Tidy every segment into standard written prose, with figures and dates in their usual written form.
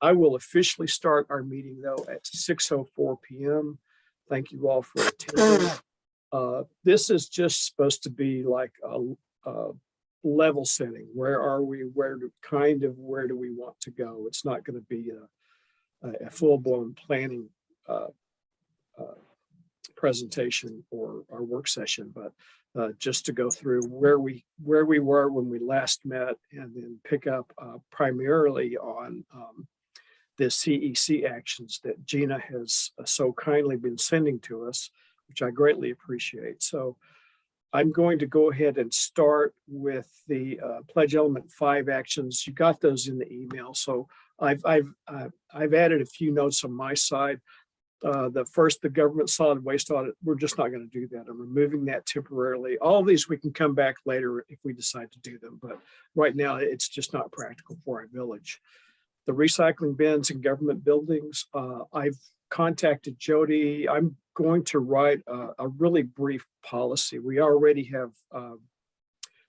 I will officially start our meeting though at 6:04 p.m. Thank you all for attending. This is just supposed to be like a level setting. Where are we? Where do we want to go? It's not going to be a full-blown planning presentation or our work session, but just to go through where we were when we last met, and then pick up primarily on the CEC actions that Gina has so kindly been sending to us, which I greatly appreciate. So I'm going to go ahead and start with the Pledge Element 5 actions. You got those in the email. So I've added a few notes on my side. The government solid waste audit, we're just not going to do that. I'm removing that temporarily. All of these we can come back later if we decide to do them, but right now it's just not practical for our village. The recycling bins in government buildings, I've contacted Jody. I'm going to write a really brief policy. We already have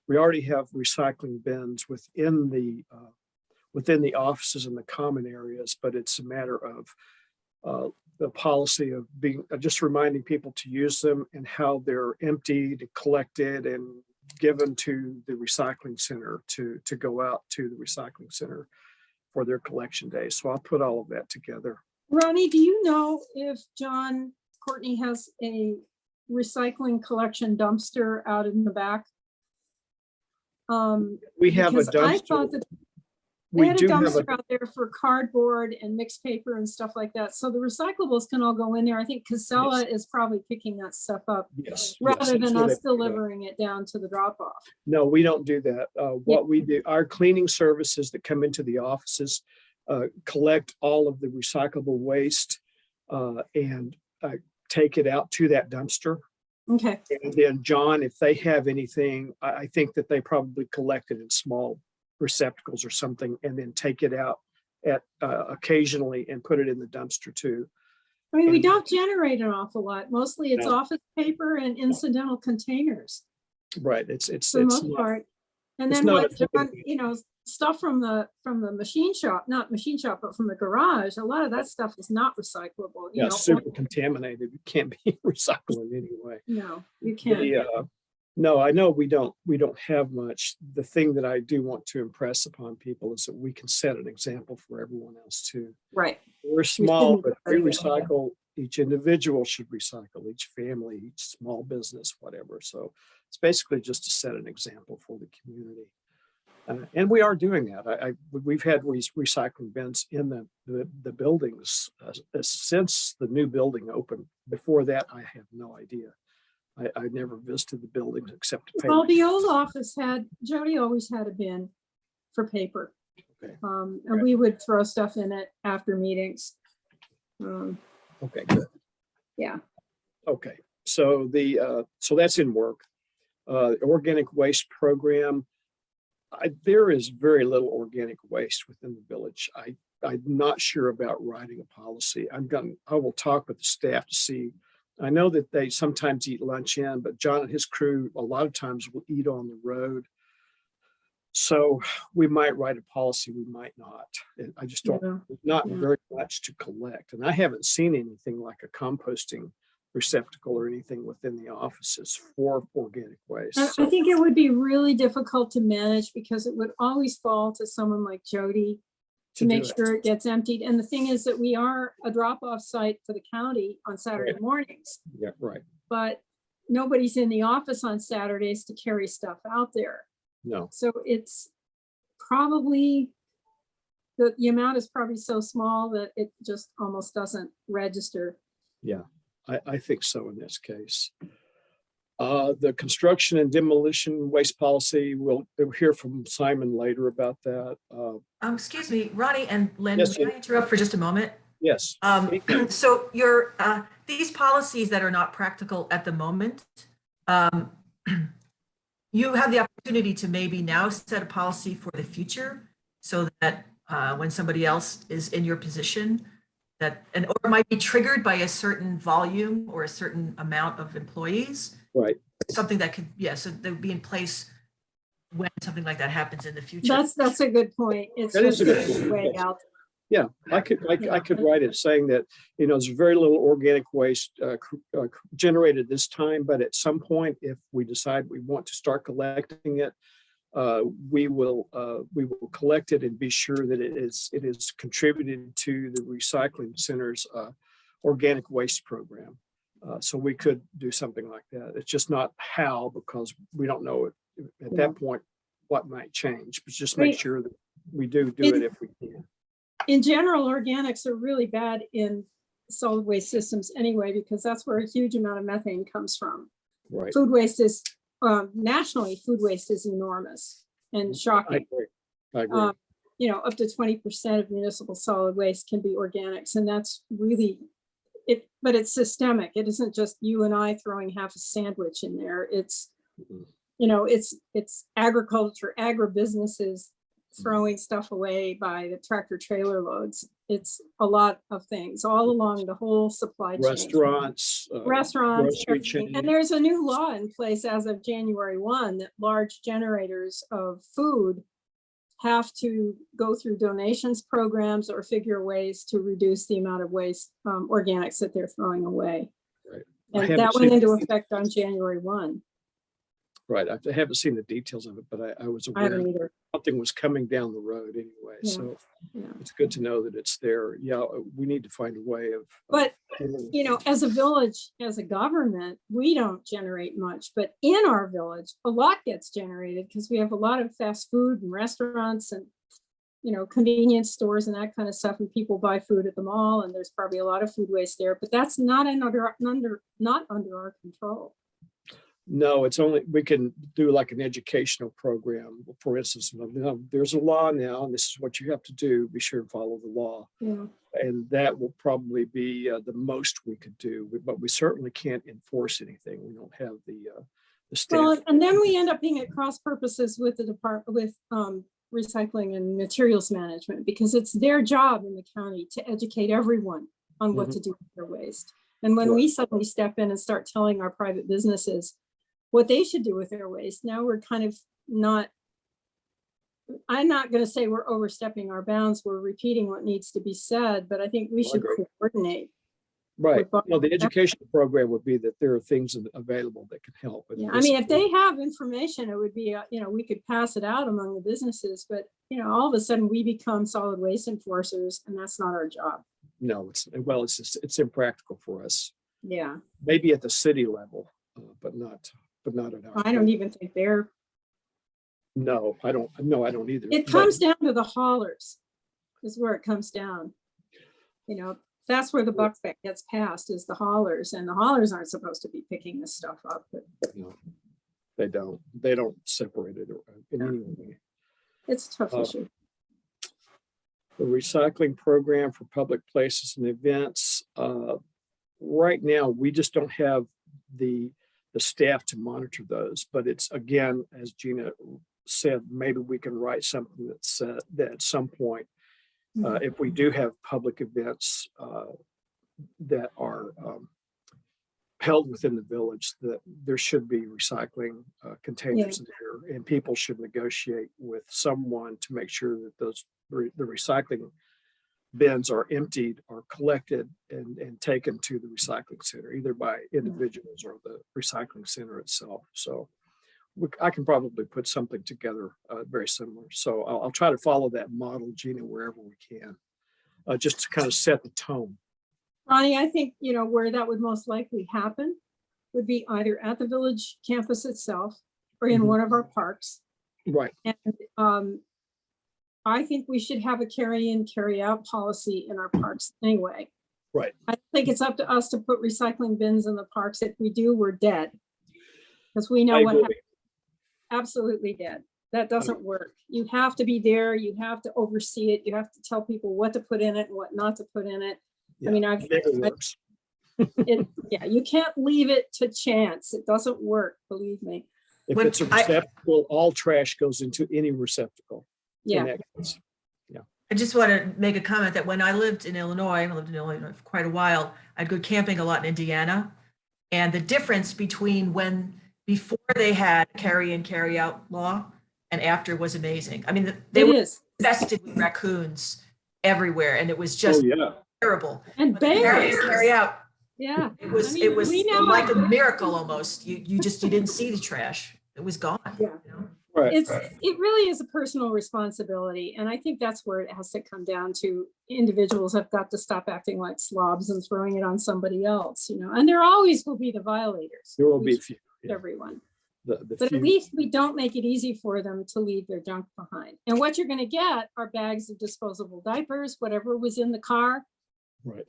recycling bins within the offices and the common areas, but it's a matter of the policy of just reminding people to use them and how they're emptied, collected, and given to the recycling center to go out to the recycling center for their collection day. So I'll put all of that together. Ronnie, do you know if John Courtney has a recycling collection dumpster out in the back? We have a dumpster. I thought that they had a dumpster out there for cardboard and mixed paper and stuff like that. So the recyclables can all go in there. I think Casella is probably picking that stuff up rather than us delivering it down to the drop off. No, we don't do that. What we do, our cleaning services that come into the offices collect all of the recyclable waste and take it out to that dumpster. Okay. And then John, if they have anything, I think that they probably collect it in small receptacles or something, and then take it out at occasionally and put it in the dumpster too. I mean, we don't generate an awful lot. Mostly it's office paper and incidental containers. Right. It's for the most part. And then what John, stuff from the machine shop, not machine shop, but from the garage, a lot of that stuff is not recyclable. Super contaminated. It can't be recycled in any way. No, you can't. No, I know we don't have much. The thing that I do want to impress upon people is that we can set an example for everyone else too. Right. We're small, but we recycle. Each individual should recycle, each family, each small business, whatever. So it's basically just to set an example for the community. And we are doing that. We've had recycling bins in the buildings since the new building opened. Before that, I have no idea. I never visited the buildings except to pay. Well, the old office Jody always had a bin for paper. Okay. And we would throw stuff in it after meetings. Okay, good. Yeah. Okay, so so that's in work. Organic waste program. There is very little organic waste within the village. I'm not sure about writing a policy. I will talk with the staff to see. I know that they sometimes eat lunch in, but John and his crew a lot of times will eat on the road. So we might write a policy, we might not. I just don't, not very much to collect. And I haven't seen anything like a composting receptacle or anything within the offices for organic waste. I think it would be really difficult to manage because it would always fall to someone like Jody to make sure it gets emptied. And the thing is that we are a drop-off site for the county on Saturday mornings. Yeah, right. But nobody's in the office on Saturdays to carry stuff out there. No. So it's probably, the amount is probably so small that it just almost doesn't register. Yeah, I think so in this case. The construction and demolition waste policy, we'll hear from Simon later about that. Excuse me, Ronnie and Lynn, yes, can I interrupt for just a moment? Yes. So these policies that are not practical at the moment, you have the opportunity to maybe now set a policy for the future so that when somebody else is in your position, or it might be triggered by a certain volume or a certain amount of employees. Right. Something that could, so they would be in place when something like that happens in the future. That's a good point. It's just a way out. Yeah, I could write it saying that, there's very little organic waste generated this time, but at some point, if we decide we want to start collecting it, we will collect it and be sure that it is contributed to the recycling center's organic waste program. So we could do something like that. It's just not how, because we don't know at that point what might change, but just make sure that we do it if we can. In general, organics are really bad in solid waste systems anyway, because that's where a huge amount of methane comes from. Right. Food waste is, nationally, food waste is enormous and shocking. I agree. Up to 20% of municipal solid waste can be organics, and that's really it, but it's systemic. It isn't just you and I throwing half a sandwich in there. It's, it's agriculture, agribusinesses throwing stuff away by the tractor trailer loads. It's a lot of things all along the whole supply chain. Restaurants, everything. And there's a new law in place as of January 1 that large generators of food have to go through donations programs or figure ways to reduce the amount of waste, organics that they're throwing away. Right. And that went into effect on January 1. Right. I haven't seen the details of it, but I was aware that something was coming down the road anyway. Yeah. So it's good to know that it's there. Yeah, we need to find a way of. But, as a village, as a government, we don't generate much. But in our village, a lot gets generated because we have a lot of fast food and restaurants and, convenience stores and that kind of stuff. And people buy food at the mall, and there's probably a lot of food waste there. But that's not under our control. No, it's only, we can do like an educational program. For instance, there's a law now, and this is what you have to do. Be sure to follow the law. Yeah. And that will probably be the most we could do, but we certainly can't enforce anything. We don't have the staff. Well, and then we end up being at cross purposes with the department, with recycling and materials management, because it's their job in the county to educate everyone on what to do with their waste. And when we suddenly step in and start telling our private businesses what they should do with their waste, now we're kind of not, I'm not going to say we're overstepping our bounds. We're repeating what needs to be said, but I think we should coordinate. Right. Well, the educational program would be that there are things available that can help. Yeah, I mean, if they have information, it would be, we could pass it out among the businesses, but, all of a sudden we become solid waste enforcers, and that's not our job. No, it's impractical for us. Yeah. Maybe at the city level, but not at our. I don't even think they're. No, I don't either. It comes down to the haulers is where it comes down. That's where the buck gets passed, is the haulers, and the haulers aren't supposed to be picking this stuff up. But no, they don't separate it in any way. It's a tough issue. The recycling program for public places and events. Right now, we just don't have the staff to monitor those, but it's, again, as Gina said, maybe we can write something that at some point, if we do have public events that are held within the village, that there should be recycling containers there, and people should negotiate with someone to make sure that the recycling bins are emptied or collected and taken to the recycling center, either by individuals or the recycling center itself. So I can probably put something together very similar. So I'll try to follow that model, Gina, wherever we can, just to kind of set the tone. Ronnie, I think, where that would most likely happen would be either at the village campus itself or in one of our parks. Right. And I think we should have a carry in, carry out policy in our parks anyway. Right. I think it's up to us to put recycling bins in the parks. If we do, we're dead. Because we know what happens. Absolutely dead. That doesn't work. You have to be there. You have to oversee it. You have to tell people what to put in it and what not to put in it. Yeah, I mean, it never works. You can't leave it to chance. It doesn't work, believe me. If it's a receptacle, all trash goes into any receptacle. Yeah. I just want to make a comment that when I lived in Illinois, for quite a while, I'd go camping a lot in Indiana. And the difference between before they had carry in, carry out law and after was amazing. I mean, they were infested with raccoons everywhere, and it was Oh, just yeah. terrible. And Carry bears. carry out. Yeah. It was I mean, it was we now like a have- miracle almost. You didn't see the trash. It was gone. Yeah. You know? Right. It really is a personal responsibility. And I think that's where it has to come down to. Individuals have got to stop acting like slobs and throwing it on somebody else, you know, and there always will be the violators. There will be We a few. Yeah. Everyone. The But few, at least we don't make it easy for them to leave their junk behind. And what you're going to get are bags of disposable diapers, whatever was in the car. right.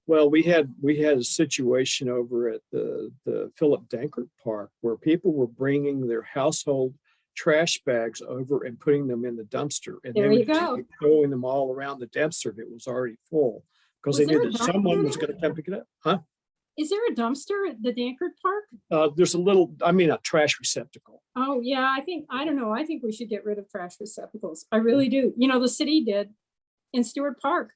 Well, we had a situation over at the Philip Dankert Park where people were bringing their household trash bags over and putting them in the dumpster, and There they you would just go. be throwing them all around the dumpster if it was already full, because they Was there knew a that someone dumpster was going to come pick it up. Huh? Is there a dumpster at the Dankert Park? There's a trash receptacle. Oh, yeah, I don't know. I think we should get rid of trash receptacles. I really do. You know, the city did in Stewart Park.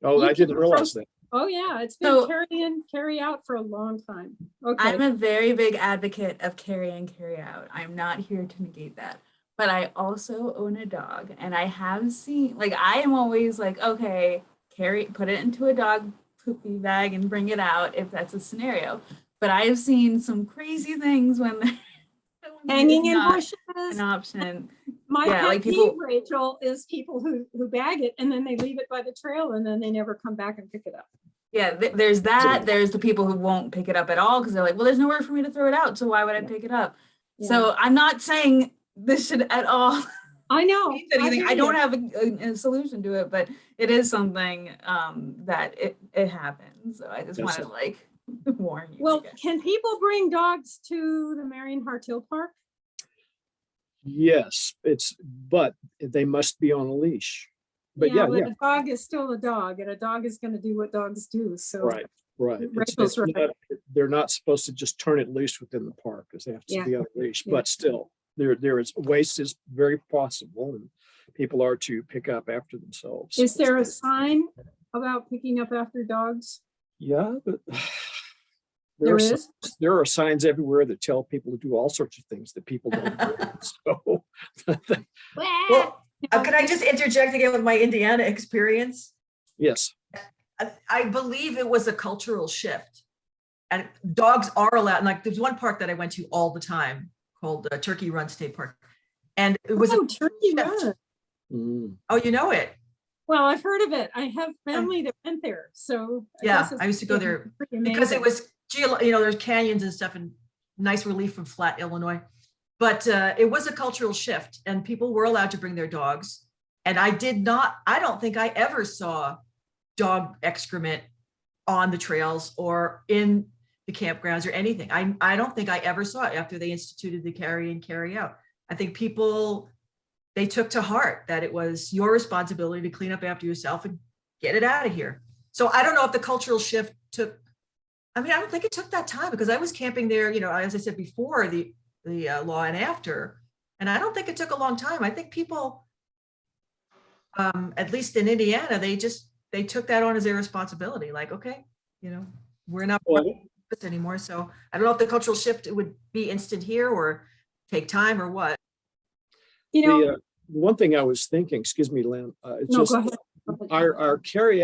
Oh, You I didn't can realize throw- that. Oh, yeah, it's been So- carry out for a long time. I'm Okay, a very big advocate of carry in, carry out. I'm not here to negate that. But I also own a dog, and I have seen, like, I am always like, okay, put it into a dog poopy bag and bring it out if that's a scenario. But I have seen some crazy things when hanging in not bushes. an option. My yeah, pet like peeve, people- Rachel, is people who bag it and then they leave it by the trail and then they never come back and pick it up. Yeah, there's that. There's the people who won't pick it up at all because they're like, well, there's nowhere for me to throw it out, so why would I pick it up? Yeah. So I'm not saying this should at all I know. means anything. hear I don't you. have a solution to it, but it is something that it happens. So I just Yes. wanted to like warn you. I Well, guess. can people bring dogs to the Marion Hartill Park? Yes, but they must be on a leash. But yeah, But a dog is still a dog, and a dog is going to do what dogs do. So right. Rachel's right. They're not supposed to just turn it loose within the park because they have to Yeah. be on a leash. Yeah. But still, there is waste is very possible, and people are to pick up after themselves. Is there a sign about picking up after dogs? Yeah, but There signs- is. there are signs everywhere that tell people to do all sorts of things that people don't do. So Well, can I just interject again with my Indiana experience? yes, I believe it was a cultural shift, and dogs are allowed. Like there's one park that I went to all the time called Turkey Run State Park, and it was Oh, Turkey shift. Run. Oh, you know it. Well, I've heard of it. I have family that went there, so Yeah, guess it's I used to go there pretty because it amazing. was, there's canyons and stuff and nice relief from flat Illinois. But it was a cultural shift, and people were allowed to bring their dogs. And I don't think I ever saw dog excrement on the trails or in the campgrounds or anything. I don't think I ever saw it after they instituted the carry in, carry out. I think people, they took to heart that it was your responsibility to clean up after yourself and get it out of here. So I don't know if the cultural shift took, I don't think it took that time because I was camping there, as I said before, the law and after, and I don't think it took a long time. I think people, at least in Indiana, they took that on as their responsibility. Like, okay, we're not this anymore. So I don't know if the cultural shift, it would be instant here or take time or what. the one thing I was thinking, excuse me, Lynn, it's No, just go ahead. our carry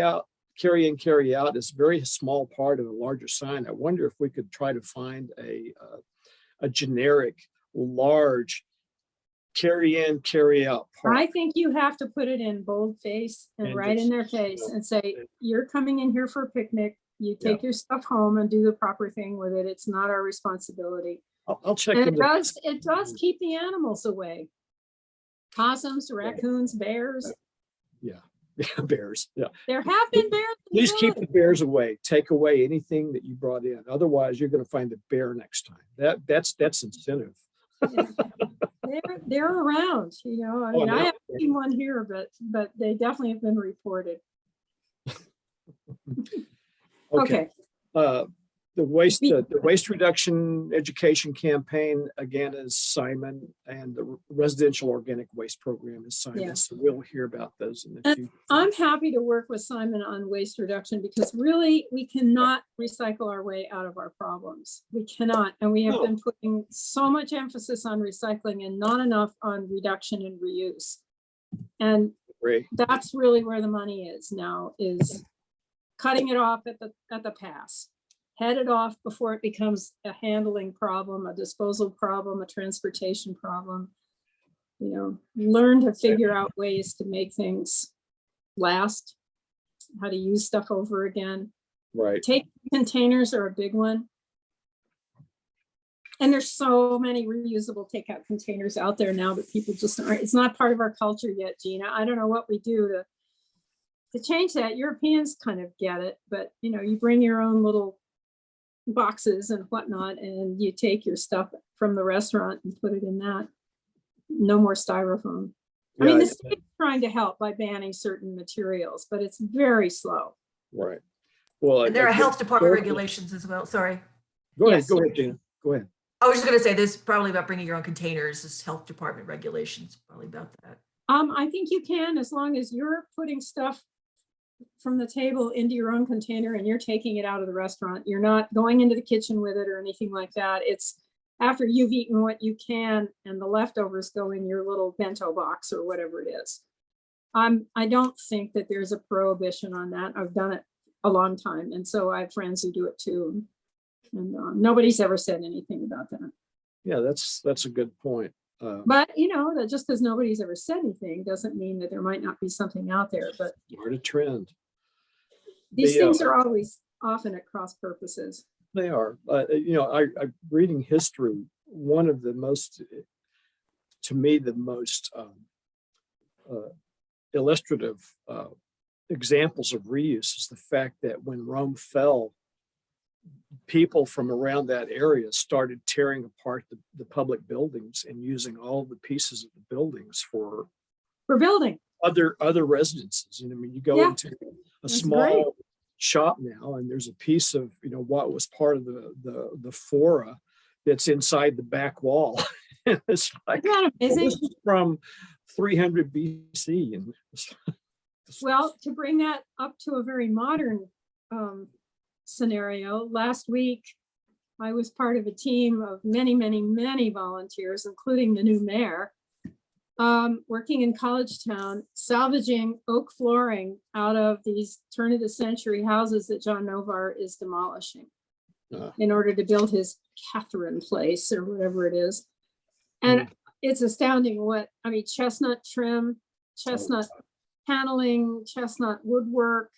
in, carry out is a very small part of a larger sign. I wonder if we could try to find a generic, large carry in, carry out park. I think you have to put it in boldface and And right in their just, face and say, you're coming in here for a picnic. You take your stuff home and do the proper thing with it. It's not our responsibility. I'll check And into that. it does keep the animals away. Possums, raccoons, bears. Yeah, bears. Yeah, There have been bears. in the please keep the village. bears away. Take away anything that you brought in. Otherwise, you're going to find a bear next time. That's incentive. They're around, I mean, no. I haven't seen one here, but they definitely have been reported. Okay. The waste reduction education campaign again is Simon, and the residential organic waste program is Simon. Yeah. So we'll hear about those in the And future. I'm happy to work with Simon on waste reduction because really we cannot recycle our way out of our problems. We cannot. And we have No. been putting so much emphasis on recycling and not enough on reduction and reuse. And Great. That's really where the money is now, is cutting it off at the pass. Head it off before it becomes a handling problem, a disposal problem, a transportation problem. You know, learn to figure out ways to make things last, how to use stuff over again. Right. Take containers are a big one. And there's so many reusable takeout containers out there now that people just aren't, it's not part of our culture yet, Gina. I don't know what we do to change that. Europeans kind of get it, but you know, you bring your own little boxes and whatnot, and you take your stuff from the restaurant and put it in that. No more styrofoam. I mean, the state's trying to help by banning certain materials, but it's very slow. Right. Well, And there are health department regulations as well. Sorry. Go ahead, Yes. go ahead, Gina. Go ahead. I was just going to say this probably about bringing your own containers. This health department regulations probably about that. I think you can, as long as you're putting stuff from the table into your own container and you're taking it out of the restaurant. You're not going into the kitchen with it or anything like that. It's after you've eaten what you can and the leftovers go in your little bento box or whatever it is. I don't think that there's a prohibition on that. I've done it a long time. And so I have friends who do it too. And nobody's ever said anything about that. Yeah, that's a good point. But you know, that just because nobody's ever said anything doesn't mean that there might not be something out there. But Start a trend. these things are always often at cross purposes. They are. You know, I reading history, one of the most, to me, the most illustrative examples of reuse is the fact that when Rome fell, people from around that area started tearing apart the public buildings and using all the pieces of the buildings for building other residences. You know, I mean, you go into a That's small great. shop now, and there's a piece of, you know, what was part of the fora that's inside the back wall. It's like, Isn't that amazing? this is from 300 BC. And Well, to bring that up to a very modern scenario, last week I was part of a team of many volunteers, including the new mayor, working in College Town, salvaging oak flooring out of these turn of the century houses that John Novar is demolishing in order to build his Catherine Place or whatever it is. And it's astounding what, I mean, chestnut trim, chestnut paneling, chestnut woodwork.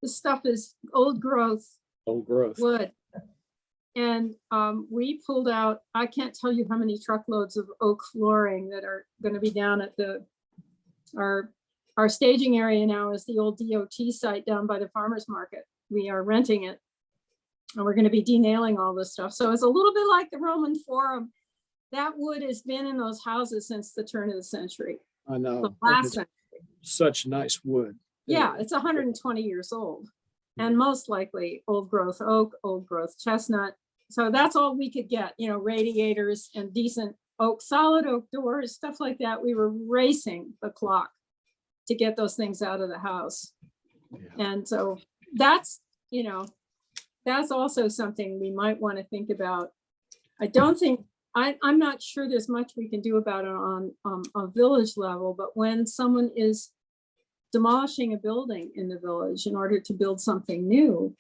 This stuff is old growth wood. And we pulled out, I can't tell you how many truckloads of oak flooring that are going to be down at our staging area now is the old DOT site down by the farmer's market. We are renting it and we're going to be denailing all this stuff. So it's a little bit like the Roman Forum. That wood has been in those houses since the turn of the century. I know. The last century. Such nice wood. Yeah, it's 120 years old and most likely old growth oak, old growth chestnut. So that's all we could get, you know, radiators and decent oak, solid oak doors, stuff like that. We were racing the clock to get those things out of the house. Yeah. And so that's, you know, that's also something we might want to think about. I don't think, I'm not sure there's much we can do about it on a village level, but when someone is demolishing a building in the village in order to build something new,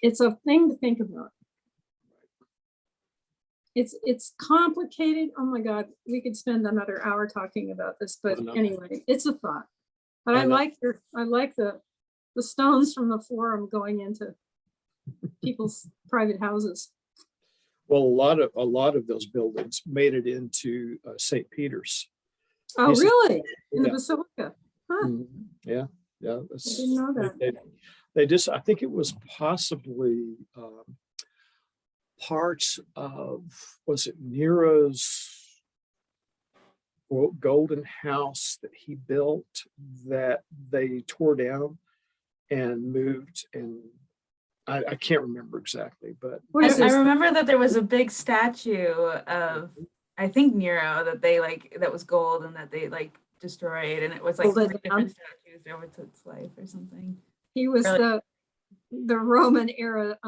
it's a thing to think about. It's complicated. Oh my God, we could spend another hour talking about this, but anyway, it's a thought. But I like the stones from the forum going into people's private houses. Well, a lot of those buildings made it into St. Peter's. Oh, really? In the Basilica? Huh. Yeah. I didn't know that. They just, I think it was possibly parts of, was it Nero's golden house that he built that they tore down and moved, and I can't remember exactly, but I remember that there was a big statue of, I think Nero, that they that was gold and that they destroyed, and it was like 3 different statues over to its life or something. He was the Roman era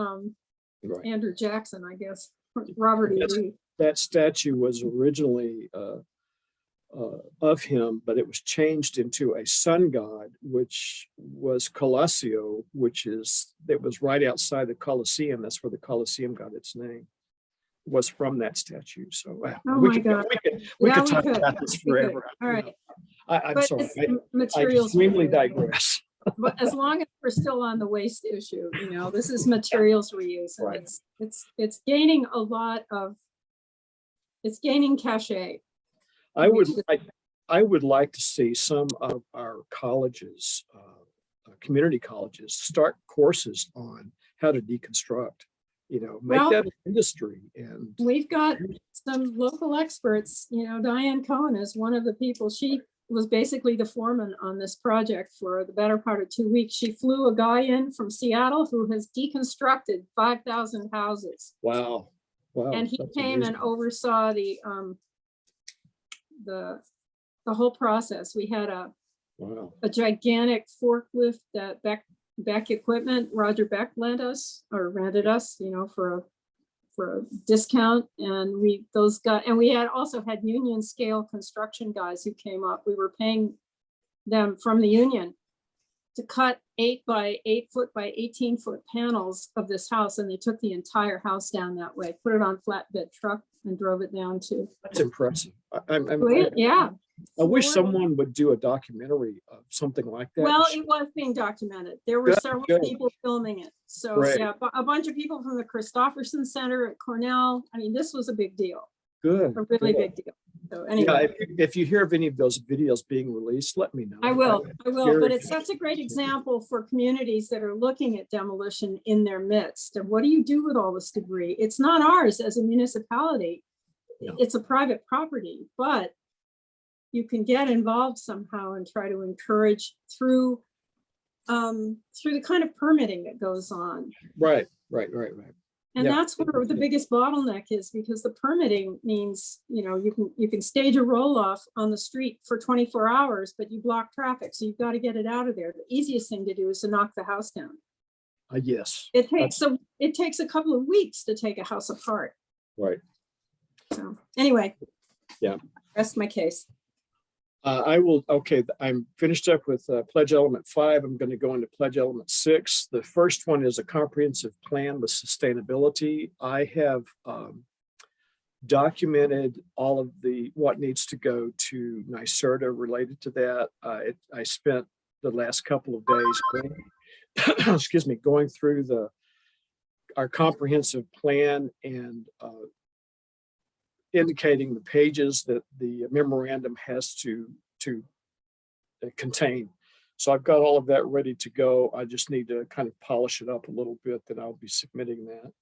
right. Andrew Jackson, I guess. Robert E. Lee. That statue was originally of him, but it was changed into a sun god, which was Colosio, it was right outside the Colosseum. That's where the Colosseum got its name, was from that statue. So Oh we my could, God. we Yeah, could we talk could. about this We could. forever. All You right. know, I'm But sorry. it's I materials. extremely reuse. digress. But as long as we're still on the waste issue, this is materials reuse, and Right. it's gaining a lot of, it's gaining cachet. I would like to see some of our colleges, community colleges, start courses on how to deconstruct. Make Well, that an industry. And we've got some local experts. Diane Cohen is one of the people. She was basically the foreman on this project for the better part of 2 weeks. She flew a guy in from Seattle who has deconstructed 5,000 houses. wow, And he that's came amazing. and oversaw the whole process. We had Wow. a gigantic forklift that Beck equipment Roger Beck rented us, for a discount. And we had also had union scale construction guys who came up. We were paying them from the union to cut 8 by 8 foot by 18 foot panels of this house. And they took the entire house down that way, put it on flatbed truck and drove it down to. That's impressive. Yeah. I wish someone would do a documentary of something like that. Well, it was being documented. There were several people filming it. So Great. yeah, a bunch of people from the Christofferson Center at Cornell. I mean, this was a big deal, Good. a really big deal. So anyway. Yeah, if you hear of any of those videos being released, let me know. I will, but it's such a great example for communities that are looking at demolition in their midst. And what do you do with all this debris? It's not ours as a municipality. No. It's a private property, but you can get involved somehow and try to encourage through the kind of permitting that goes on. Right. And Yeah. that's where the biggest bottleneck is, because the permitting means, you can stage a roll off on the street for 24 hours, but you block traffic. So you've got to get it out of there. The easiest thing to do is to knock the house down. Yes. It takes a couple of weeks to take a house apart. Right. So anyway. Yeah. Rest my case. I'm finished up with pledge element 5. I'm going to go into pledge element 6. The first one is a comprehensive plan with sustainability. I have documented all of what needs to go to NYSERDA related to that. I spent the last couple of days going through our comprehensive plan and indicating the pages that the memorandum has to contain. So I've got all of that ready to go. I just need to kind of polish it up a little bit, then I'll be submitting that.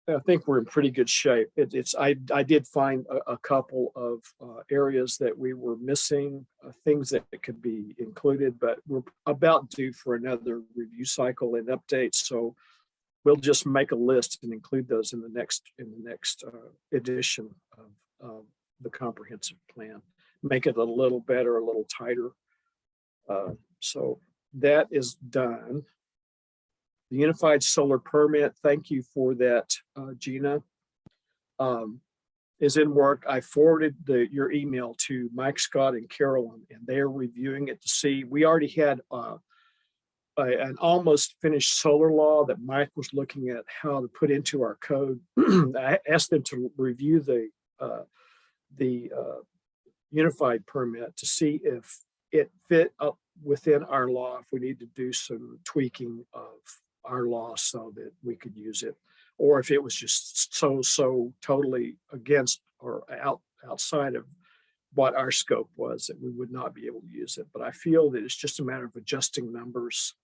I think we're in pretty good shape. I did find a couple of areas that we were missing, things that could be included, but we're about due for another review cycle and updates. So we'll just make a list and include those in the next edition of the comprehensive plan. Make it a little better, a little tighter. So that is done. The unified solar permit, thank you for that, Gina, is in work. I forwarded your email to Mike, Scott, and Carolyn, and they are reviewing it to see. We already had an almost finished solar law that Mike was looking at how to put into our code. I asked them to review the unified permit to see if it fit up within our law, if we need to do some tweaking of our law so that we could use it, or if it was just so totally against or outside of what our scope was that we would not be able to use it. But I feel that it's just a matter of adjusting numbers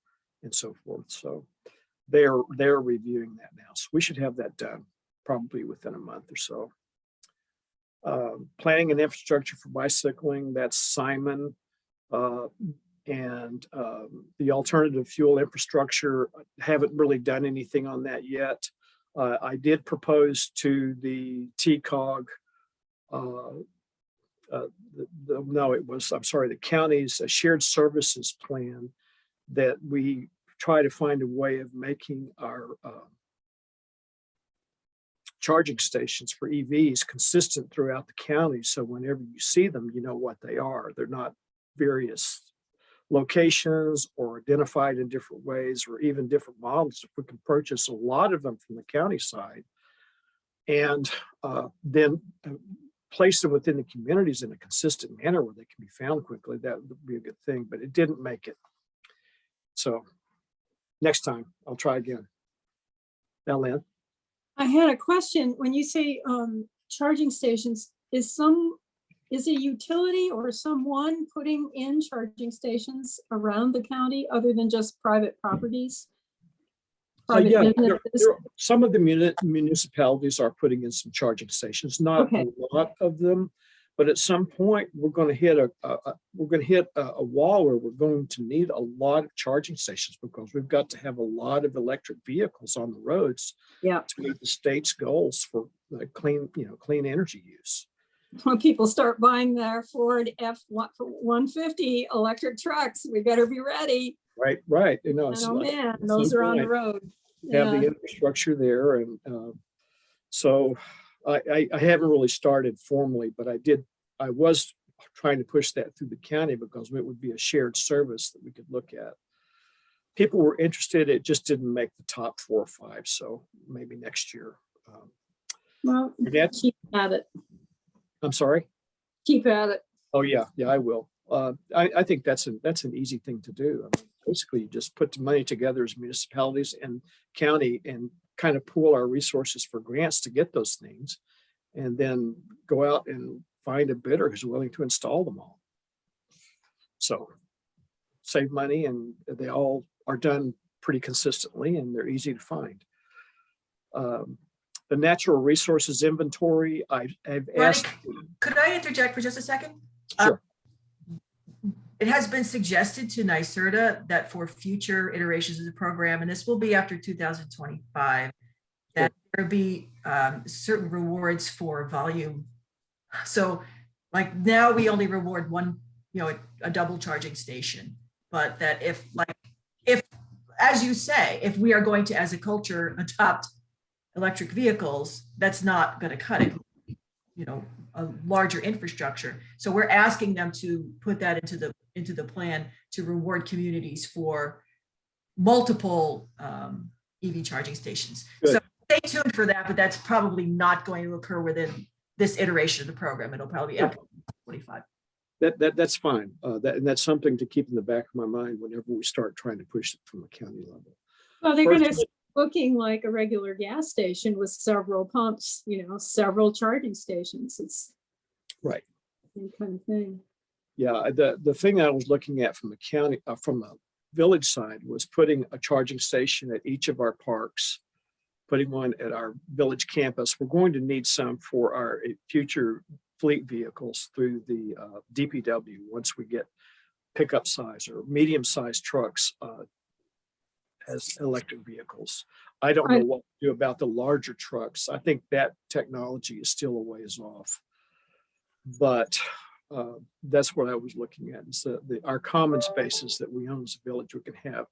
and so forth. So they're reviewing that now. So we should have that done probably within a month or so. Planning and infrastructure for bicycling, that's Simon. And the alternative fuel infrastructure, haven't really done anything on that yet. I did propose to the TCOG, the county's shared services plan, that we try to find a way of making our charging stations for EVs consistent throughout the county. So whenever you see them, you know what they are. They're not various locations or identified in different ways or even different models. If we can purchase a lot of them from the county side and then place them within the communities in a consistent manner where they can be found quickly, that would be a good thing, but it didn't make it. So next time I'll try again. Now, Lynn. I had a question. When you say charging stations, is a utility or someone putting in charging stations around the county other than just private properties? Yeah, some of the municipalities are putting in some charging stations, not a lot of them, but at some point we're going to hit a wall where we're going to need a lot of charging stations because we've got to have a lot of electric vehicles on the roads to meet the state's goals for clean energy use. When people start buying their Ford F-150 electric trucks, we better be ready. Right. You know, oh man, those are on the road. Have the infrastructure there, and so I haven't really started formally, but I was trying to push that through the county because it would be a shared service that we could look at. People were interested; it just didn't make the top 4 or 5. So maybe next year. Well, keep at it. I'm sorry. Keep at it. Oh yeah, I will. I think that's an easy thing to do. I mean, basically, you just put the money together as municipalities and county and kind of pool our resources for grants to get those things, and then go out and find a bidder who's willing to install them all. So save money, and they all are done pretty consistently, and they're easy to find. The natural resources inventory, I've asked. Could I interject for just a second? Sure. It has been suggested to NYSERDA that for future iterations of the program, and this will be after 2025, that there be certain rewards for volume. So like now we only reward one, a double charging station, but that if as you say, if we are going to, as a culture, adopt electric vehicles, that's not going to cut it, a larger infrastructure. So we're asking them to put that into the plan to reward communities for multiple EV charging stations. Good. So stay tuned for that, but that's probably not going to occur within this iteration of the program. It'll probably be after 25. That's fine. And that's something to keep in the back of my mind whenever we start trying to push it from the county level. Well, they're going to looking like a regular gas station with several pumps, several charging stations. It's right. Same kind of thing. Yeah, the thing I was looking at from the county, from the village side, was putting a charging station at each of our parks, putting one at our village campus. We're going to need some for our future fleet vehicles through the DPW once we get pickup size or medium sized trucks as electric vehicles. I don't know what to do about the larger trucks. I think that technology is still a ways off, but that's what I was looking at. Is our common spaces that we own as a village, we can have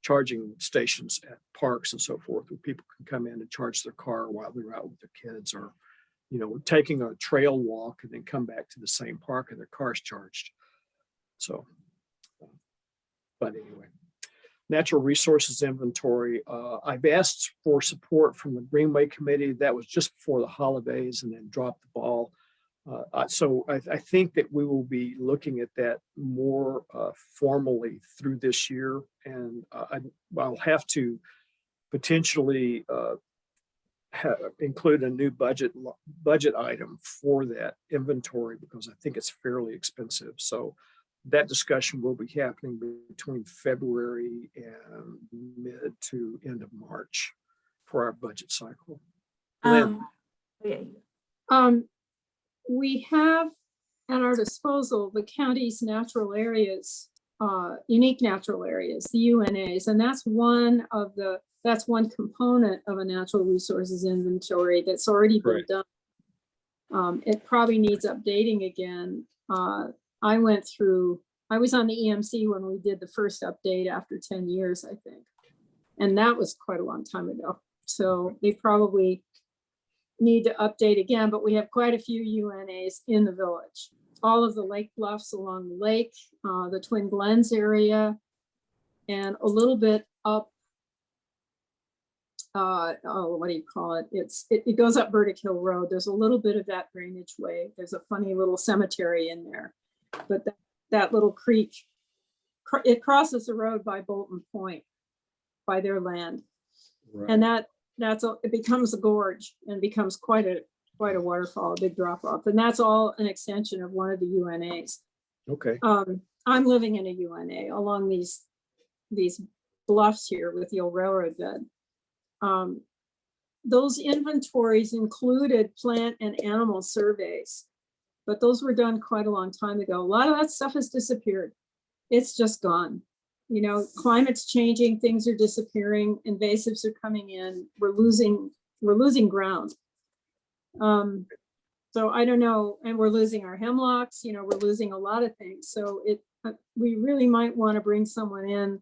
charging stations at parks and so forth, where people can come in and charge their car while they're out with their kids, or taking a trail walk and then come back to the same park and their car's charged. So, but anyway. Natural resources inventory. I've asked for support from the Greenway Committee. That was just before the holidays and then dropped the ball. So I think that we will be looking at that more formally through this year. And I'll have to potentially include a new budget item for that inventory because I think it's fairly expensive. So that discussion will be happening between February and mid to end of March for our budget cycle. We have at our disposal the county's natural areas, unique natural areas, the UNAs, and that's one component of a natural resources inventory that's already been done. It probably needs updating again. I was on the EMC when we did the first update after 10 years, I think. And that was quite a long time ago. So they probably need to update again, but we have quite a few UNAs in the village. All of the lake bluffs along the lake, the Twin Glens area, and a little bit up, what do you call it? It goes up Burdick Hill Road. There's a little bit of that drainage way. There's a funny little cemetery in there, but that little creek, it crosses the road by Bolton Point, by their land. Right. And it becomes a gorge and becomes quite a waterfall, a big drop off. And that's all an extension of one of the UNAs. Okay. I'm living in a UNA along these bluffs here with the old railroad bed. Those inventories included plant and animal surveys, but those were done quite a long time ago. A lot of that stuff has disappeared. It's just gone. You know, climate's changing, things are disappearing, invasives are coming in, we're losing ground. So I don't know, and we're losing our hemlocks, you know, we're losing a lot of things. So we really might want to bring someone in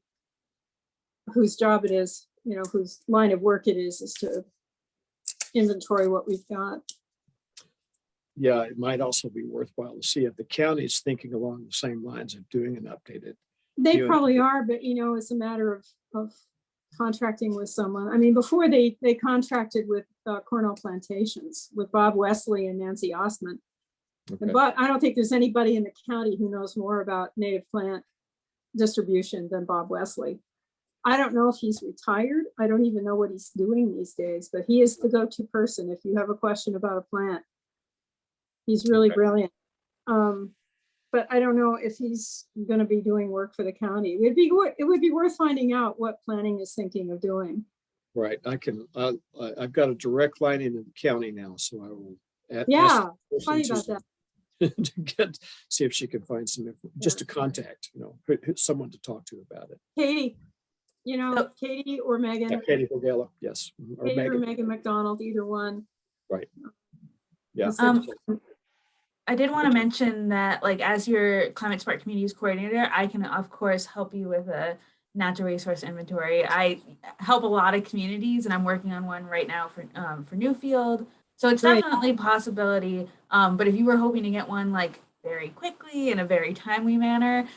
whose job it is, you know, whose line of work it is to inventory what we've got. Yeah, it might also be worthwhile to see if the county is thinking along the same lines of doing an updated. They UNA. probably are, but you know, it's a matter of contracting with someone. I mean, before they contracted with Cornell Plantations with Bob Wesley and Nancy Ostman. Okay. But I don't think there's anybody in the county who knows more about native plant distribution than Bob Wesley. I don't know if he's retired. I don't even know what he's doing these days, but he is the go-to person if you have a question about a plant. He's really Okay. brilliant. But I don't know if he's going to be doing work for the county. It would be worth finding out what planning is thinking of doing. Right. I've got a direct line into the county now, so I will. Yeah, ask funny the about person that. to see if she can find some info, just to contact, you know, someone to talk to about it. Katie, you know, Katie or Megan. Yeah, Katie Bogella, yes. Or Katie or Megan. Megan McDonald, either one. Right. Yeah. I did want to mention that, like, as your climate smart communities coordinator, I can of course help you with a natural resource inventory. I help a lot of communities, and I'm working on one right now for Newfield. So it's Great. definitely a possibility. But if you were hoping to get one like very quickly in a very timely manner,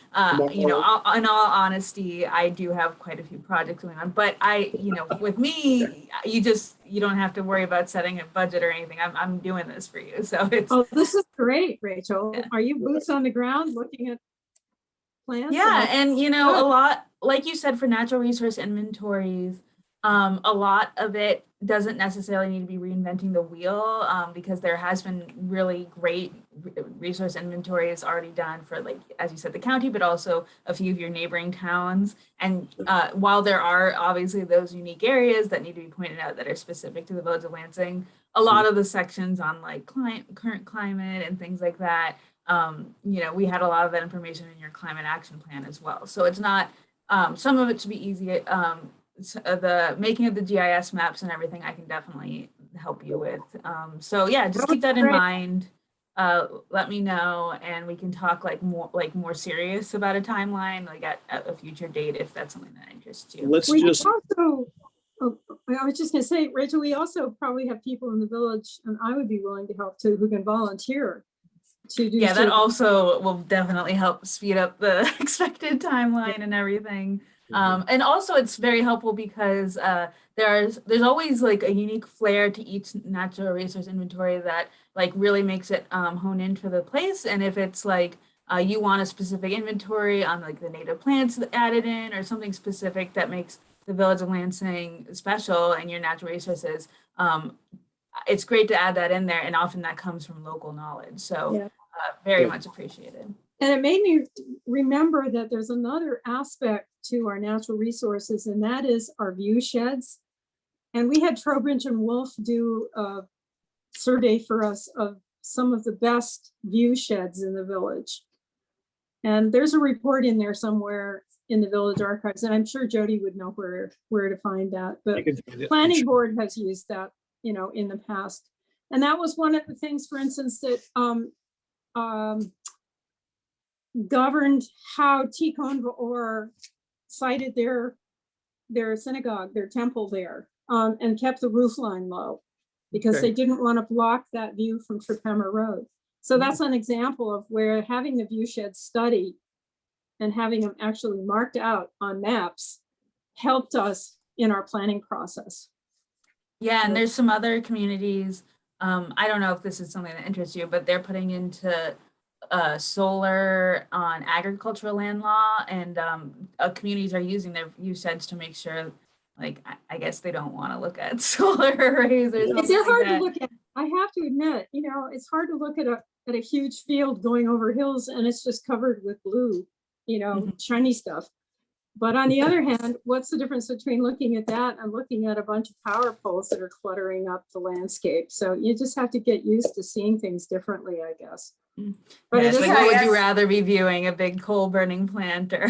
you know, in all honesty, I do have quite a few projects going on. But you know, with me, you don't have to worry about setting a budget or anything. I'm doing this for you. So it's this is great, Rachel. Yeah. Are you boots on the ground looking at plans? Yeah, and you know, Good. a lot, like you said, for natural resource inventories, a lot of it doesn't necessarily need to be reinventing the wheel, because there has been really great resource inventories already done for, like, as you said, the county, but also a few of your neighboring towns. And while there are obviously those unique areas that need to be pointed out that are specific to the village of Lansing, a lot of the sections on like current climate and things like that, you know, we had a lot of that information in your climate action plan as well. So it's not, some of it should be easy. The making of the GIS maps and everything, I can definitely help you with. So yeah, just keep that in mind. Let me know, and we can talk more serious about a timeline, like at a future date, if that's something that interests you. Let's We just. also, I was just going to say, Rachel, we also probably have people in the village, and I would be willing to help too, who can volunteer to do. Yeah, that also will definitely help speed up the expected timeline and everything. And also it's very helpful because there's always like a unique flair to each natural resource inventory that like really makes it hone in for the place. And if it's like you want a specific inventory on like the native plants added in, or something specific that makes the village of Lansing special and your natural resources, it's great to add that in there, and often that comes from local knowledge. So Yeah. Very much appreciated. And it made me remember that there's another aspect to our natural resources, and that is our view sheds. And we had Trowbridge and Wolf do a survey for us of some of the best view sheds in the village. And there's a report in there somewhere in the village archives, and I'm sure Jody would know where to find that. But planning board has used that, you know, in the past. And that was one of the things, for instance, that governed how Tikhon V'or cited their synagogue, their temple there, and kept the roof line low. because Okay. they didn't want to block that view from Tripemmer Road. So that's an example of where having the viewshed study and having them actually marked out on maps helped us in our planning process. Yeah, and So- there's some other communities. I don't know if this is something that interests you, but they're putting into solar on agricultural land law, and communities are using their view sheds to make sure, like, I guess they don't want to look at solar arrays or something They're like hard that. to look at. I have to admit, you know, it's hard to look at a huge field going over hills and it's just covered with blue, you know, shiny stuff. But on the other hand, what's the difference between looking at that and looking at a bunch of power poles that are cluttering up the landscape? So you just have to get used to seeing things differently, I guess. But Yeah, it it's is like, hard. what would you rather be viewing, a big coal burning plant or,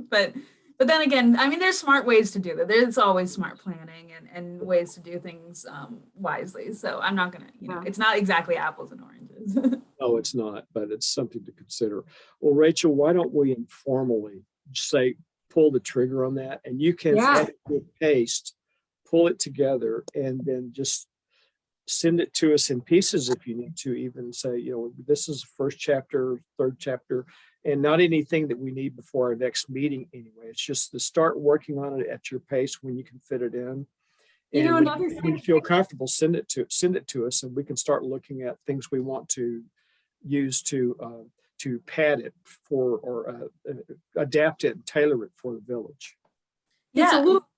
but then again, I mean, there's smart ways to do that. There's always smart planning and ways to do things wisely. So I'm not gonna, you know, Yeah. it's not exactly apples and oranges. No, it's not, but it's something to consider. Well, Rachel, why don't we informally say, pull the trigger on that, and you can Yeah. edit your paste, pull it together, and then just send it to us in pieces if you need to, even say, you know, this is first chapter, third chapter, and not anything that we need before our next meeting anyway. It's just to start working on it at your pace when you can fit it in. You know, And another when thing, you feel comfortable, send it to us, and we can start looking at things we want to use to pad it for, or adapt it and tailor it for the village. it's a Yeah. little,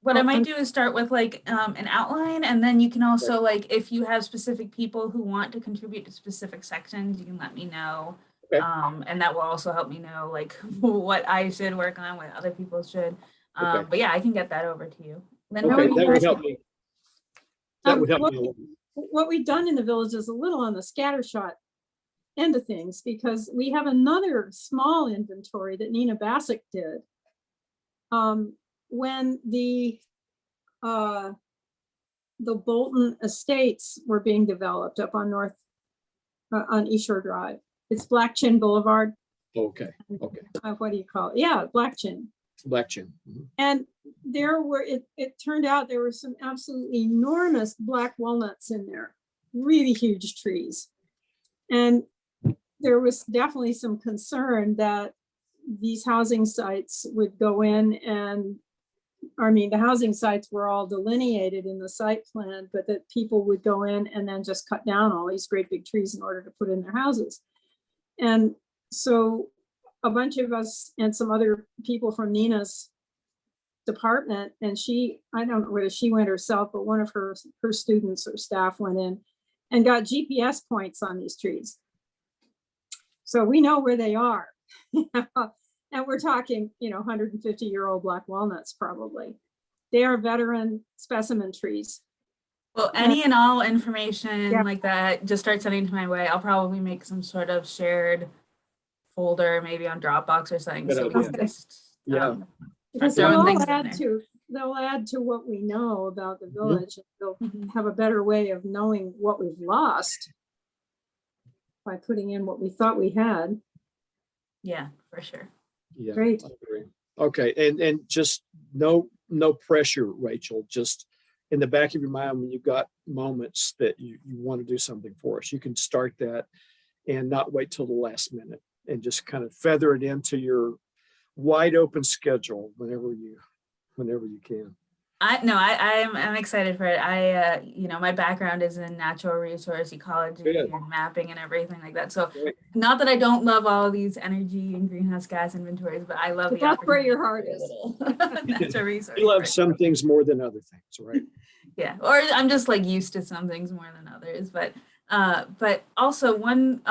What I Oh, might I'm- do is start with like an outline, and then you can also, like, if you have specific people who want to contribute to specific sections, you can let me know. Okay. And that will also help me know like what I should work on, what other people should. Okay. But yeah, I can get that over to you. Linda, Okay, what do that you would guys help think? me. That would help what- me a little. what we've done in the village is a little on the scattershot end of things, because we have another small inventory that Nina Bassick did. When the Bolton Estates were being developed up on on East Shore Drive. It's Black Chin Boulevard. Okay, What do you call it? Yeah, Black Chin. Black Chin. Mhm. And there were, it turned out there were some absolutely enormous black walnuts in there, really huge trees. And there was definitely some concern that these housing sites would go in and, I mean, the housing sites were all delineated in the site plan, but that people would go in and then just cut down all these great big trees in order to put in their houses. And so a bunch of us and some other people from Nina's department, and I don't know whether she went herself, but one of her students or staff went in and got GPS points on these trees. So we know where they are. And we're talking, 150-year-old black walnuts probably. They are veteran specimen trees. Well, any and all information Yeah. like that, just start sending to my way. I'll probably make some sort of shared folder, maybe on Dropbox or something. Good So we can idea. just, Yeah. Because throwing they'll things in add there. they'll add to what we know about the village. They'll Mhm. have a better way of knowing what we've lost by putting in what we thought we had. Yeah, for sure. Yeah. Great. I agree. Okay, and just no pressure, Rachel, just in the back of your mind, when you've got moments that you want to do something for us, you can start that and not wait till the last minute, and just kind of feather it into your wide open schedule whenever you can. I'm excited for it. My background is in natural resource ecology Good. and mapping and everything like that. So Great. not that I don't love all of these energy and greenhouse gas inventories, but I love But the that's where opportunity your for heart a is. little natural resource. You love right? some things more than other things, right? Yeah, or I'm just like used to some things more than others. But also one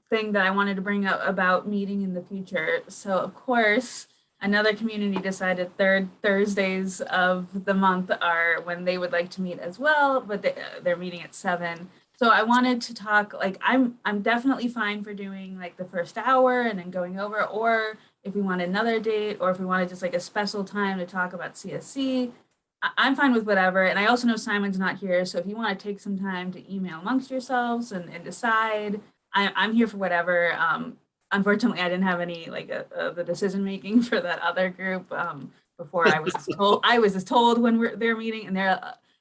thing that I wanted to bring up about meeting in the future. So of course, another community decided third Thursdays of the month are when they would like to meet as well, but they're meeting at 7. So I wanted to talk, like, I'm definitely fine for doing like the first hour and then going over, or if we want another date, or if we wanted just like a special time to talk about CSC, I'm fine with whatever. And I also know Simon's not here, so if you want to take some time to email amongst yourselves and decide, I'm here for whatever. Unfortunately, I didn't have any like the decision making for that other group before I was told. I was just told when they're meeting, and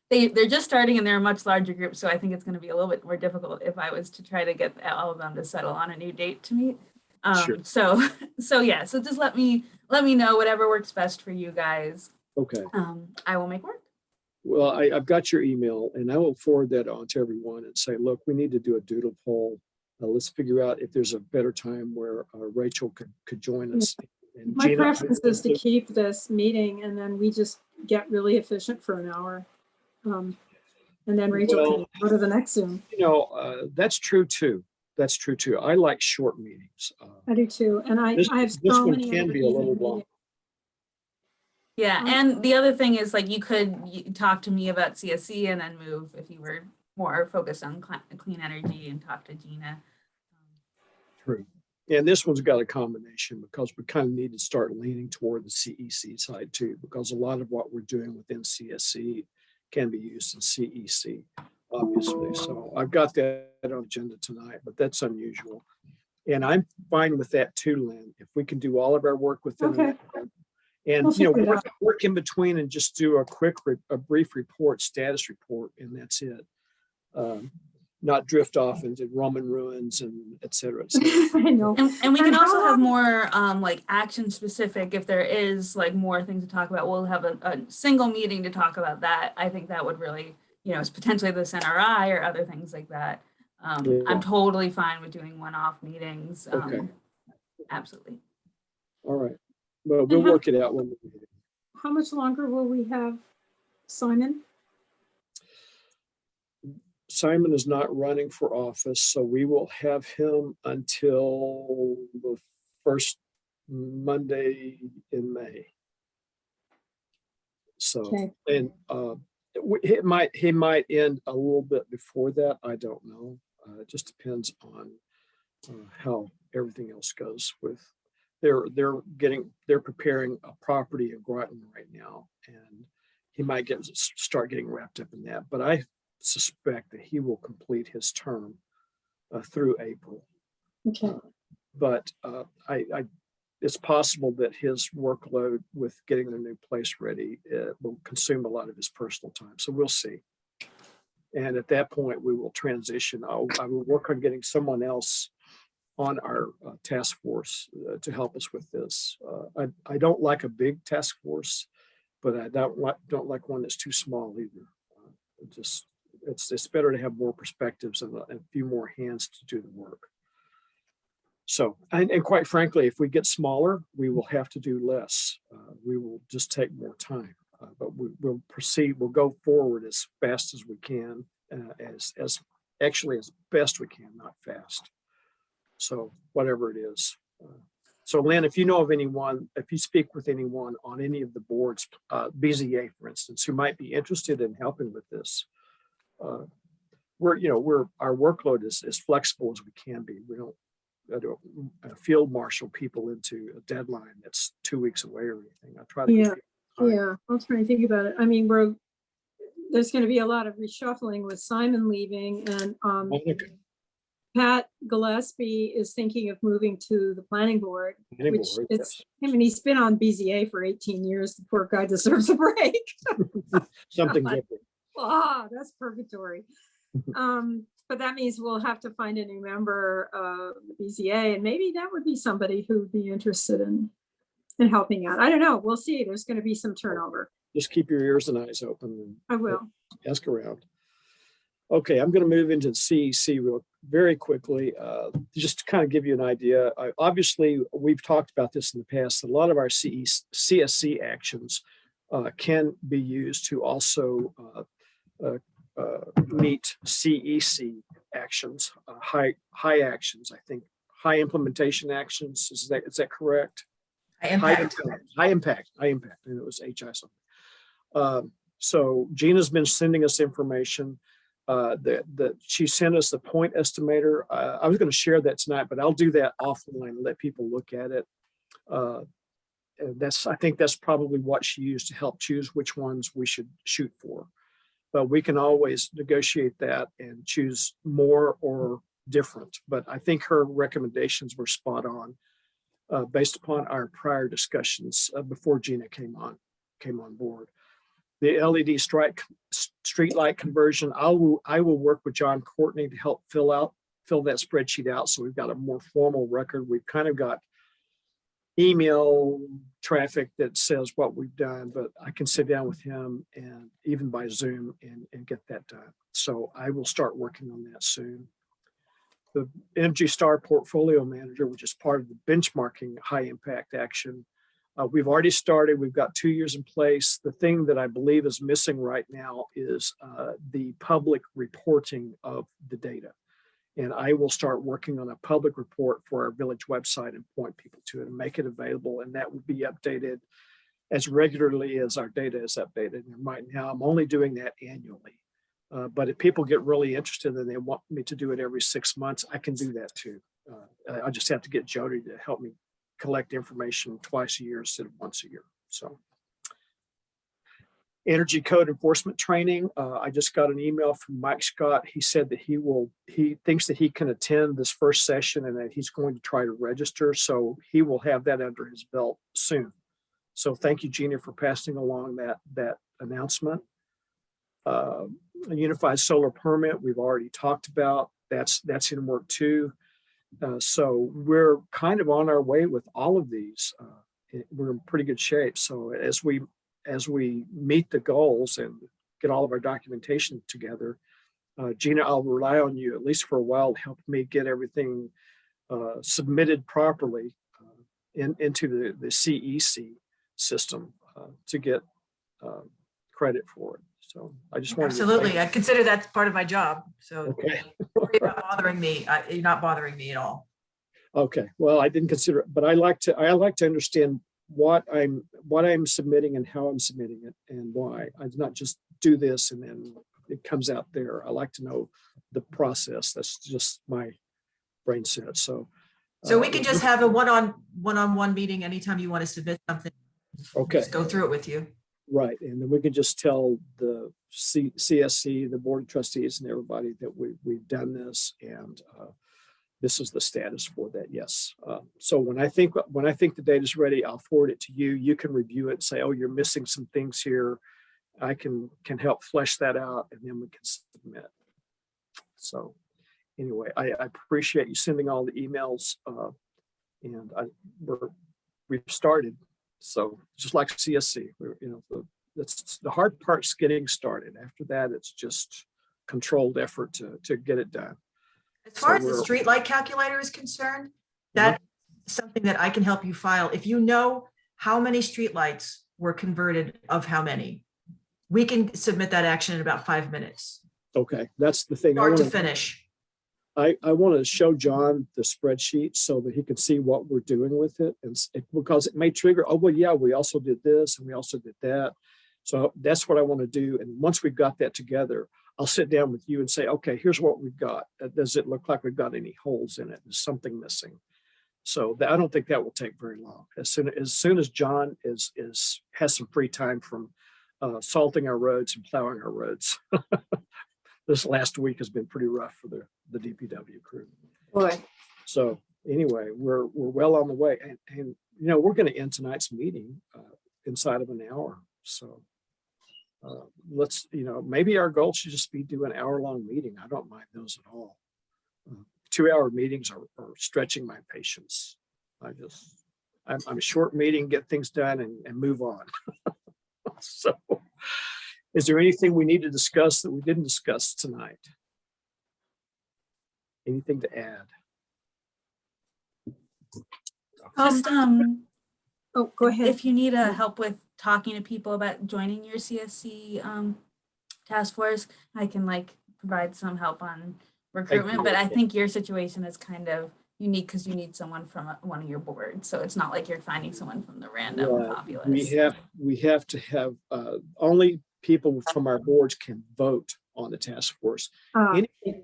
they're just starting and they're a much larger group. So I think it's going to be a little bit more difficult if I was to try to get all of them to settle on a new date to meet. Sure. So yeah, so just let me know whatever works best for you guys. Okay. I will make work. Well, I've got your email and I will forward that on to everyone and say, look, we need to do a doodle poll. Let's figure out if there's a better time where Rachel could join us. And My Gina, preference is to keep this meeting and then we just get really efficient for an hour. And then Rachel can go to the next Zoom. That's true too. That's true too. I like short meetings. I do too. And I have this so one many can other be a little evening long. meetings. Yeah, and the other thing is like you could talk to me about CSC and then move if you were more focused on clean energy and talk to Gina. True. And this one's got a combination because we kind of need to start leaning toward the CEC side too, because a lot of what we're doing within CSC can be used in CEC, obviously. So I've got that on the agenda tonight, but that's unusual. And I'm fine with that too, Lynn. If we can do all of our work within that. And work in between and just do a brief report, status report, and that's it. Not drift off into Roman ruins and et cetera, et cetera. I know. And we can also have more like action specific if there is like more things to talk about. We'll have a single meeting to talk about that. I think that would really, it's potentially this NRI or other things like that. I'm totally fine with doing one-off meetings. Okay. Absolutely. All right. Well, we'll work it out when we meet. How much longer will we have Simon? Simon is not running for office, so we will have him until the first Monday in May. So, and he might end a little bit before that. I don't know. It just depends on how everything else goes with. They're preparing a property in Groton right now, and he might start getting wrapped up in that. But I suspect that he will complete his term through April. Okay. But it's possible that his workload with getting the new place ready will consume a lot of his personal time. So we'll see. And at that point, we will transition. I will work on getting someone else on our task force to help us with this. I don't like a big task force, but I don't like one that's too small either. It's better to have more perspectives and a few more hands to do the work. So, and quite frankly, if we get smaller, we will have to do less. We will just take more time, but we'll proceed. We'll go forward as fast as we can, as best we can, not fast. So whatever it is. So Lynn, if you know of anyone, if you speak with anyone on any of the boards, BZA, for instance, who might be interested in helping with this, our workload is as flexible as we can be. We don't field marshal people into a deadline that's 2 weeks away or anything. I try to. Yeah. I'll try and think about it. I mean, there's going to be a lot of reshuffling with Simon leaving, and Pat Gillespie is thinking of moving to the planning board, he's been on BZA for 18 years. The poor guy deserves a break. Something different. That's purgatory. But that means we'll have to find a new member of the BZA, and maybe that would be somebody who would be interested in helping out. I don't know. We'll see. There's going to be some turnover. Just keep your ears and eyes open. I will. Ask around. Okay, I'm going to move into CEC very quickly, just to kind of give you an idea. Obviously, we've talked about this in the past. A lot of our CSC actions can be used to also meet CEC actions, high actions. I think high implementation actions. Is that correct? High impact. And it was HI something. So Gina's been sending us information. That she sent us the point estimator. I was going to share that tonight, but I'll do that offline and let people look at it. I think that's probably what she used to help choose which ones we should shoot for. But we can always negotiate that and choose more or different. But I think her recommendations were spot on based upon our prior discussions before Gina came on board. The LED street light conversion, I will work with John Courtney to help fill that spreadsheet out. So we've got a more formal record. We've kind of got email traffic that says what we've done, but I can sit down with him and even by Zoom and get that done. So I will start working on that soon. The Energy Star Portfolio Manager, which is part of the benchmarking high impact action, we've already started. We've got 2 years in place. The thing that I believe is missing right now is the public reporting of the data. And I will start working on a public report for our village website and point people to it and make it available. And that will be updated as regularly as our data is updated. And right now, I'm only doing that annually. But if people get really interested and they want me to do it every 6 months, I can do that too. I just have to get Jody to help me collect information twice a year instead of once a year. So. Energy code enforcement training. I just got an email from Mike Scott. He said that he thinks that he can attend this first session and that he's going to try to register. So he will have that under his belt soon. So thank you, Gina, for passing along that announcement. A unified solar permit, we've already talked about. That's in work too. So we're kind of on our way with all of these. We're in pretty good shape. So as we meet the goals and get all of our documentation together, Gina, I'll rely on you at least for a while to help me get everything submitted properly into the CEC system to get credit for it. So I just want absolutely. I consider that's part of my job. So okay. You're not bothering me. You're not bothering me at all. Okay. Well, I didn't consider it, but I like to understand what I'm submitting and how I'm submitting it and why. I do not just do this and then it comes out there. I like to know the process. That's just my brain set. So we can just have a one-on-one meeting anytime you want to submit something. Okay. Just go through it with you. Right. And then we can just tell the CSC, the board of trustees and everybody that we've done this and this is the status for that. Yes. So when I think the data is ready, I'll forward it to you. You can review it and say, oh, you're missing some things here. I can help flesh that out and then we can submit. So anyway, I appreciate you sending all the emails and we've started. So just like CSC, that's the hard part's getting started. After that, it's just controlled effort to get it done. As far as the street light calculator is concerned, that's something that I can help you file. If you know how many street lights were converted of how many, we can submit that action in about 5 minutes. Okay, that's the thing. Start to finish. I want to show John the spreadsheet so that he can see what we're doing with it, and because it may trigger, oh, well, yeah, we also did this and we also did that. So that's what I want to do. And once we've got that together, I'll sit down with you and say, okay, here's what we've got. Does it look like we've got any holes in it? Is something missing? So I don't think that will take very long. As soon as John has some free time from salting our roads and plowing our roads. This last week has been pretty rough for the DPW crew. Boy. So anyway, we're well on the way, and we're going to end tonight's meeting inside of an hour. So let's maybe our goal should just be do an hour-long meeting. I don't mind those at all. 2-hour meetings are stretching my patience. I'm a short meeting, get things done, and move on. So. Is there anything we need to discuss that we didn't discuss tonight? Anything to add? Just oh, go ahead. If you need help with talking to people about joining your CSC task force, I can provide some help on recruitment. But I think your situation is kind of unique because you need someone from one of your boards, so it's not like you're finding someone from the random populace. We have to have only people from our boards can vote on the task force.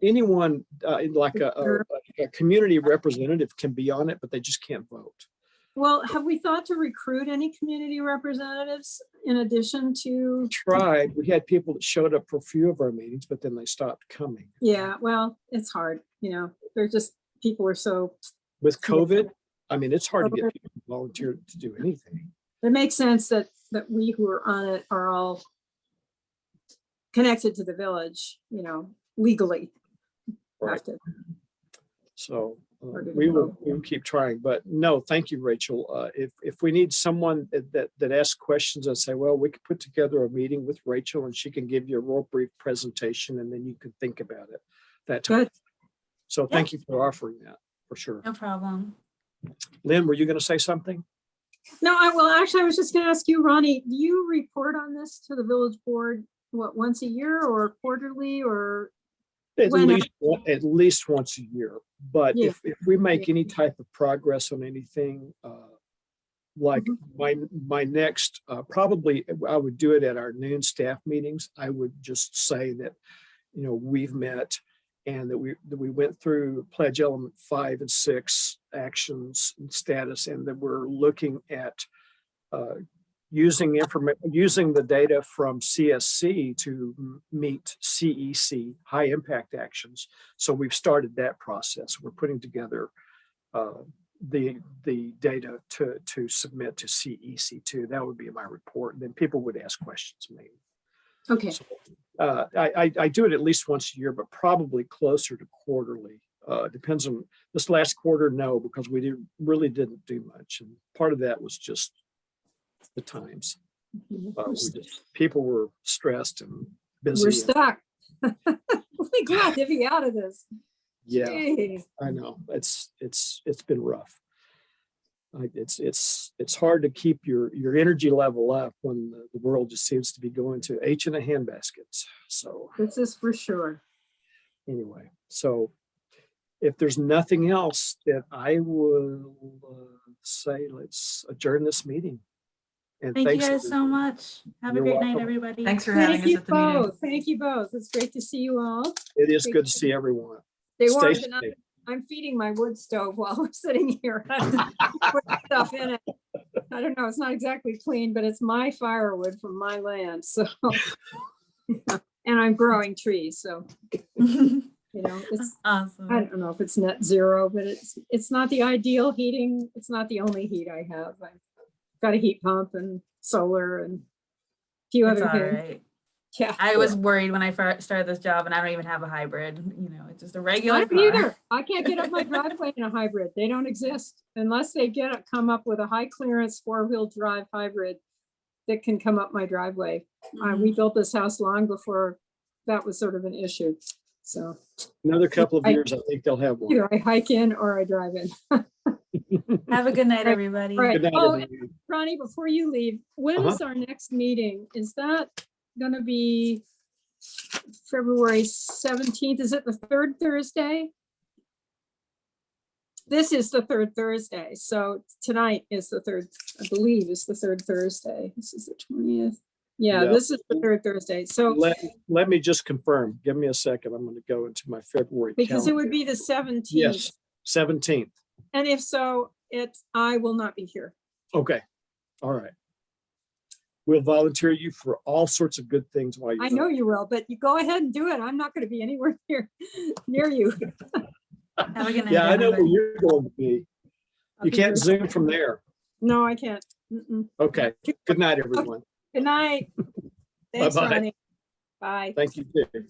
Anyone like a community representative can be on it, but they just can't vote. Well, have we thought to recruit any community representatives in addition to? Tried. We had people that showed up for a few of our meetings, but then they stopped coming. Yeah, well, it's hard. They're just, people are so. With COVID, I mean, it's hard to get people to volunteer to do anything. It makes sense that we who are on it are all connected to the village, legally. Right. Have to. So Or do we the will keep trying, but no, thank you, Rachel. If we need someone that asks questions and say, well, we could put together a meeting with Rachel and she can give you a real brief presentation and then you can think about it that time. Good. So thank you for offering that for sure. No problem. Lynn, were you going to say something? No, actually, I was just going to ask you, Ronnie, do you report on this to the village board, once a year or quarterly or? At When- least once a year. But Yeah. if we make any type of progress on anything, like my next, probably I would do it at our noon staff meetings. I would just say that, we've met and that we went through pledge element 5 and 6 actions and status, and that we're looking at using the data from CSC to meet CEC, high impact actions. So we've started that process. We're putting together the data to submit to CEC2. That would be my report. And then people would ask questions maybe. Okay. So, I do it at least once a year, but probably closer to quarterly. Depends on this last quarter, no, because we really didn't do much. And part of that was just the times. People were stressed and busy. We're stuck. We're glad to be out of this. Yeah, Jeez. I know. It's been rough. It's hard to keep your energy level up when the world just seems to be going to H in a handbaskets. So This is for sure. anyway, so if there's nothing else, that I will say, let's adjourn this meeting. And Thank you thanks, guys so everybody. much. Have a You're great night, welcome. everybody. Thanks for having Thank us you at the meeting. both. Thank you both. It's great to see you all. It is good to see everyone. They Stay weren't. safe. I'm feeding my wood stove while we're sitting here. Put stuff in it. I don't know. It's not exactly clean, but it's my firewood from my land. So, and I'm growing trees. So, it's. I Awesome. don't know if it's net zero, but it's not the ideal heating. It's not the only heat I have. I've got a heat pump and solar and a few It's other all things. right. Yeah. I was worried when I first started this job, and I don't even have a hybrid. It's just a regular I car. don't either. I can't get up my driveway in a hybrid. They don't exist unless they come up with a high clearance 4-wheel drive hybrid that can come up my driveway. We built this house long before that was sort of an issue. So Another couple of years, I think they'll have one. either I hike in or I drive in. Have a good night, Right. everybody. All right. Good night, Oh, everyone. Ronnie, before you leave, when is our next meeting? Is that going to be February 17th? Is it the third Thursday? This is the third Thursday. So tonight is the third, I believe is the third Thursday. This is the 20th. Yeah, Yeah. this is the third Thursday. So Let me just confirm. Give me a second. I'm going to go into my February because it calendar. would be the 17th. Yes, 17th. And if so, I will not be here. Okay. All right. We'll volunteer you for all sorts of good things while you're I know gone. you will, but you go ahead and do it. I'm not going to be anywhere near you. Have a good night, Yeah, I know where everybody. you're going to be. I'll You be can't here. Zoom from there. No, I can't. Mm-mm. Okay. Good night, everyone. Good night. Thanks, Bye-bye. Ronnie. Bye. Thank you too.